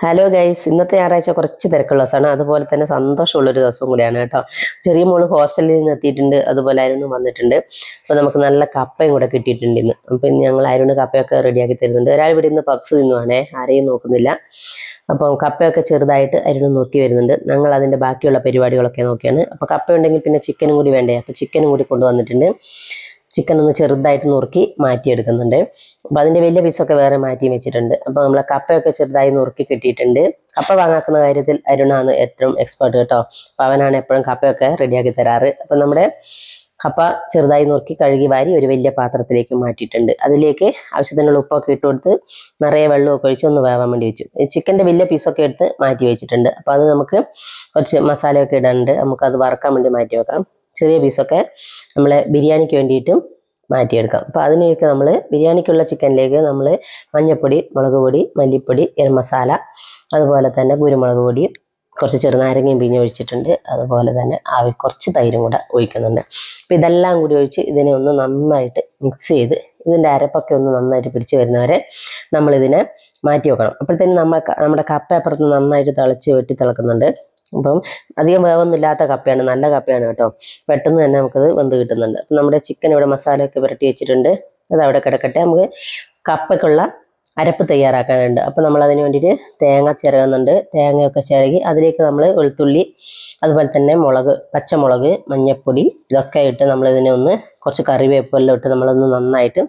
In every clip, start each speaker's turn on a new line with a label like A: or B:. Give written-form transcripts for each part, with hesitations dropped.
A: Hello guys, ഇന്നത്തെ ഞായറാഴ്ച കുറച്ച് തിരക്കുള്ള ദിവസമാണ്, അതുപോലെ തന്നെ സന്തോഷമുള്ളൊരു ദിവസം കൂടിയാണ് കേട്ടോ. ചെറിയ മോള് ഹോസ്റ്റലിൽ നിന്ന് എത്തിയിട്ടുണ്ട്, അതുപോലെ അരുണ് വന്നിട്ടുണ്ട്. അപ്പോൾ നമുക്ക് നല്ല കപ്പയും കൂടെ കിട്ടിയിട്ടുണ്ട് ഇന്ന്. അപ്പം ഇന്ന് ഞങ്ങൾ അരുണ് കപ്പയൊക്കെ റെഡിയാക്കി തരുന്നുണ്ട്. ഒരാൾ ഇവിടെ ഇന്ന് പപ്സ് തിന്നുവാണേ, ആരെയും നോക്കുന്നില്ല. അപ്പം കപ്പയൊക്കെ ചെറുതായിട്ട് അരുണ് നോക്കി വരുന്നുണ്ട്. ഞങ്ങൾ അതിൻ്റെ ബാക്കിയുള്ള പരിപാടികളൊക്കെ നോക്കിയാണ്. അപ്പോൾ കപ്പ ഉണ്ടെങ്കിൽ പിന്നെ ചിക്കനും കൂടി വേണ്ടേ, അപ്പോൾ ചിക്കനും കൂടി കൊണ്ടുവന്നിട്ടുണ്ട്. ചിക്കൻ ഒന്ന് ചെറുതായിട്ട് നുറുക്കി മാറ്റിയെടുക്കുന്നുണ്ട്. അപ്പോൾ അതിൻ്റെ വലിയ പീസൊക്കെ വേറെ മാറ്റി വെച്ചിട്ടുണ്ട്. അപ്പോൾ നമ്മൾ കപ്പയൊക്കെ ചെറുതായി നുറുക്കി കിട്ടിയിട്ടുണ്ട്. കപ്പ വാങ്ങാക്കുന്ന കാര്യത്തിൽ അരുണാണ് ഏറ്റവും എക്സ്പേർട്ട് കേട്ടോ. അപ്പോൾ അവനാണ് എപ്പോഴും കപ്പയൊക്കെ റെഡിയാക്കി തരാറ്. അപ്പം നമ്മുടെ കപ്പ ചെറുതായി നുറുക്കി കഴുകി വാരി ഒരു വലിയ പാത്രത്തിലേക്ക് മാറ്റിയിട്ടുണ്ട്. അതിലേക്ക് ആവശ്യത്തിനുള്ള ഉപ്പൊക്കെ ഇട്ട് കൊടുത്ത് നിറയെ വെള്ളമൊക്കെ ഒഴിച്ച് ഒന്ന് വേവാൻ വേണ്ടി വെച്ചു. ചിക്കൻ്റെ വലിയ പീസൊക്കെ എടുത്ത് മാറ്റി വെച്ചിട്ടുണ്ട്. അപ്പോൾ അത് നമുക്ക് കുറച്ച് മസാലയൊക്കെ ഇടാനുണ്ട്. നമുക്കത് വറക്കാൻ വേണ്ടി മാറ്റി വെക്കാം. ചെറിയ പീസൊക്കെ നമ്മൾ ബിരിയാണിക്ക് വേണ്ടിയിട്ടും മാറ്റിയെടുക്കാം. അപ്പോൾ അതിലേക്ക് നമ്മൾ ബിരിയാണിക്കുള്ള ചിക്കനിലേക്ക് നമ്മൾ മഞ്ഞൾപ്പൊടി, മുളക് പൊടി, മല്ലിപ്പൊടി, ഗരം മസാല, അതുപോലെ തന്നെ കുരുമുളക് പൊടി, കുറച്ച് ചെറുനാരങ്ങയും പിഴിഞ്ഞ് ഒഴിച്ചിട്ടുണ്ട്. അതുപോലെ തന്നെ കുറച്ച് തൈരും കൂടെ ഒഴിക്കുന്നുണ്ട്. അപ്പോൾ ഇതെല്ലാം കൂടി ഒഴിച്ച് ഇതിനെ ഒന്ന് നന്നായിട്ട് മിക്സ് ചെയ്ത് ഇതിൻ്റെ അരപ്പൊക്കെ ഒന്ന് നന്നായിട്ട് പിടിച്ച് വരുന്നവരെ നമ്മളിതിനെ മാറ്റി വെക്കണം. അപ്പോഴത്തേനും നമ്മുടെ കപ്പ അപ്പുറത്ത് നന്നായിട്ട് വെട്ടി തിളക്കുന്നുണ്ട്. അപ്പം അധികം വേവൊന്നുമില്ലാത്ത കപ്പയാണ്, നല്ല കപ്പയാണ് കേട്ടോ. പെട്ടെന്ന് തന്നെ നമുക്കത് വെന്ത് കിട്ടുന്നുണ്ട്. അപ്പം നമ്മുടെ ചിക്കൻ ഇവിടെ മസാലയൊക്കെ പുരട്ടി വെച്ചിട്ടുണ്ട്. അത് അവിടെ കിടക്കട്ടെ. നമുക്ക് കപ്പയ്ക്കുള്ള അരപ്പ് തയ്യാറാക്കാനുണ്ട്. അപ്പോൾ നമ്മൾ അതിന് വേണ്ടിയിട്ട് തേങ്ങ ചിരകുന്നുണ്ട്. തേങ്ങയൊക്കെ ചിരകി അതിലേക്ക് നമ്മൾ വെളുത്തുള്ളി, അതുപോലെ തന്നെ പച്ചമുളക്, മഞ്ഞൾപ്പൊടി ഇതൊക്കെ ഇട്ട് നമ്മളിതിനെ ഒന്ന് കുറച്ച് കറിവേപ്പെല്ലാം ഇട്ട് നമ്മളൊന്ന് നന്നായിട്ട്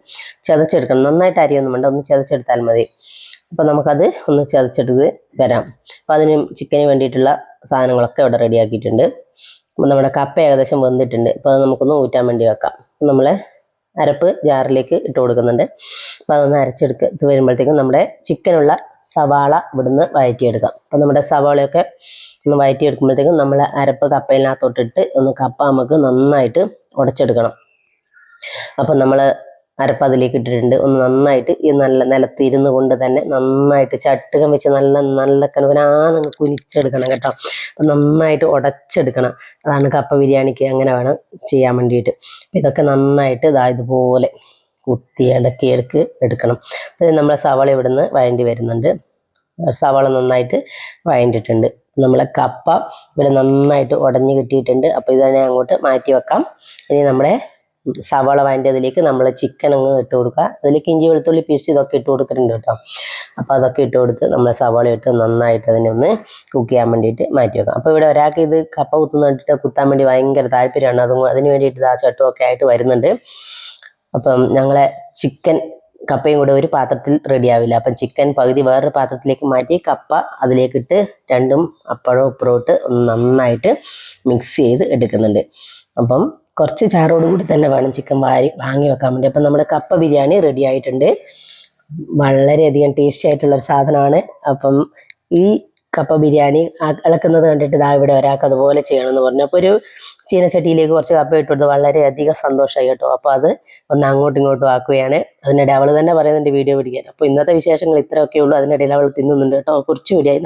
A: ചതച്ചെടുക്കണം. നന്നായിട്ട് അരിയൊന്നും വേണ്ട, ഒന്ന് ചതച്ചെടുത്താൽ മതി. അപ്പോൾ നമുക്കത് ഒന്ന് ചതച്ചെടുത്ത് വരാം. അപ്പോൾ അതിന് ചിക്കന് വേണ്ടിയിട്ടുള്ള സാധനങ്ങളൊക്കെ ഇവിടെ റെഡിയാക്കിയിട്ടുണ്ട്. അപ്പോൾ നമ്മുടെ കപ്പ ഏകദേശം വെന്തിട്ടുണ്ട്. അപ്പോൾ അത് നമുക്കൊന്ന് ഊറ്റാൻ വേണ്ടി വെക്കാം. നമ്മൾ അരപ്പ് ജാറിലേക്ക് ഇട്ട് കൊടുക്കുന്നുണ്ട്. അപ്പോൾ അതൊന്ന് അരച്ചെടുത്ത് വരുമ്പോഴത്തേക്കും നമ്മുടെ ചിക്കനുള്ള സവാള ഇവിടുന്ന് വഴറ്റിയെടുക്കാം. അപ്പോൾ നമ്മുടെ സവാളയൊക്കെ ഒന്ന് വഴറ്റിയെടുക്കുമ്പോഴത്തേക്കും നമ്മൾ അരപ്പ് കപ്പയിനകത്തോട്ടിട്ട് ഒന്ന് കപ്പ നമുക്ക് നന്നായിട്ട് ഉടച്ചെടുക്കണം. അപ്പം നമ്മൾ അരപ്പ് അതിലേക്ക് ഇട്ടിട്ടുണ്ട്. ഒന്ന് നന്നായിട്ട് ഈ നല്ല നിലത്തിരുന്ന് കൊണ്ട് തന്നെ നന്നായിട്ട് ചട്ടുകം വെച്ച് നല്ല കനുകനാന്നങ്ങ് കുനിച്ചെടുക്കണം കേട്ടോ. അപ്പം നന്നായിട്ട് ഉടച്ചെടുക്കണം. അതാണ് കപ്പ ബിരിയാണിക്ക് അങ്ങനെ വേണം ചെയ്യാൻ വേണ്ടിയിട്ട്. അപ്പം ഇതൊക്കെ നന്നായിട്ട് ഇതുപോലെ കുത്തി ഇടക്കി എടുക്കണം. അപ്പം നമ്മളെ സവാള ഇവിടുന്ന് വഴണ്ടി വരുന്നുണ്ട്. സവാള നന്നായിട്ട് വഴണ്ടിട്ടുണ്ട്. നമ്മളെ കപ്പ ഇവിടെ നന്നായിട്ട് ഉടഞ്ഞ് കിട്ടിയിട്ടുണ്ട്. അപ്പോൾ ഇതിനെ അങ്ങോട്ട് മാറ്റി വെക്കാം. ഇനി നമ്മുടെ സവാള വഴണ്ടിയതിലേക്ക് നമ്മൾ ചിക്കൻ അങ്ങ് ഇട്ട് കൊടുക്കുക. അതിലേക്ക് ഇഞ്ചി വെളുത്തുള്ളി പീസ് ഇതൊക്കെ ഇട്ട് കൊടുത്തിട്ടുണ്ട് കേട്ടോ. അപ്പോൾ അതൊക്കെ ഇട്ട് കൊടുത്ത് നമ്മൾ സവാള ഇട്ട് നന്നായിട്ട് അതിനെ ഒന്ന് കുക്ക് ചെയ്യാൻ വേണ്ടിയിട്ട് മാറ്റി വെക്കാം. അപ്പോൾ ഇവിടെ ഒരാൾക്ക് ഇത് കപ്പ കുത്താൻ വേണ്ടി ഭയങ്കര താല്പര്യമാണ്. അതിന് വേണ്ടിയിട്ട് ആ ചട്ടുമൊക്കെ ആയിട്ട് വരുന്നുണ്ട്. അപ്പം ഞങ്ങളെ ചിക്കൻ കപ്പയും കൂടെ ഒരു പാത്രത്തിൽ റെഡി ആവില്ല. അപ്പം ചിക്കൻ പകുതി വേറൊരു പാത്രത്തിലേക്ക് മാറ്റി കപ്പ അതിലേക്കിട്ട് രണ്ടും അപ്പുറവും ഇപ്പുറവും ഇട്ട് ഒന്ന് നന്നായിട്ട് മിക്സ് ചെയ്ത് എടുക്കുന്നുണ്ട്. അപ്പം കുറച്ച് ചാറോട് കൂടി തന്നെ വേണം ചിക്കൻ വാങ്ങി വെക്കാൻ വേണ്ടി. അപ്പം നമ്മുടെ കപ്പ ബിരിയാണി റെഡി ആയിട്ടുണ്ട്. വളരെയധികം ടേസ്റ്റി ആയിട്ടുള്ളൊരു സാധനമാണ്. അപ്പം ഈ കപ്പ ബിരിയാണി ഇളക്കുന്നത് കണ്ടിട്ട് ഇവിടെ ഒരാൾക്ക് അതുപോലെ ചെയ്യണമെന്ന് പറഞ്ഞു. അപ്പോൾ ഒരു ചീനച്ചട്ടിയിലേക്ക് കുറച്ച് കപ്പ ഇട്ട് കൊടുത്ത് വളരെയധികം സന്തോഷമായി കേട്ടോ. അപ്പോൾ അത് ഒന്ന് അങ്ങോട്ടും ഇങ്ങോട്ടും ആക്കുകയാണ്. അതിനിടെ അവൾ തന്നെ പറയുന്നുണ്ട് വീഡിയോ പിടിക്കാൻ. അപ്പോൾ ഇന്നത്തെ വിശേഷങ്ങൾ ഇത്രയൊക്കെ ഉള്ളൂ. അതിനിടയിൽ അവൾ തിന്നുന്നുണ്ട് കേട്ടോ. കുറച്ച് കൂടിയായി.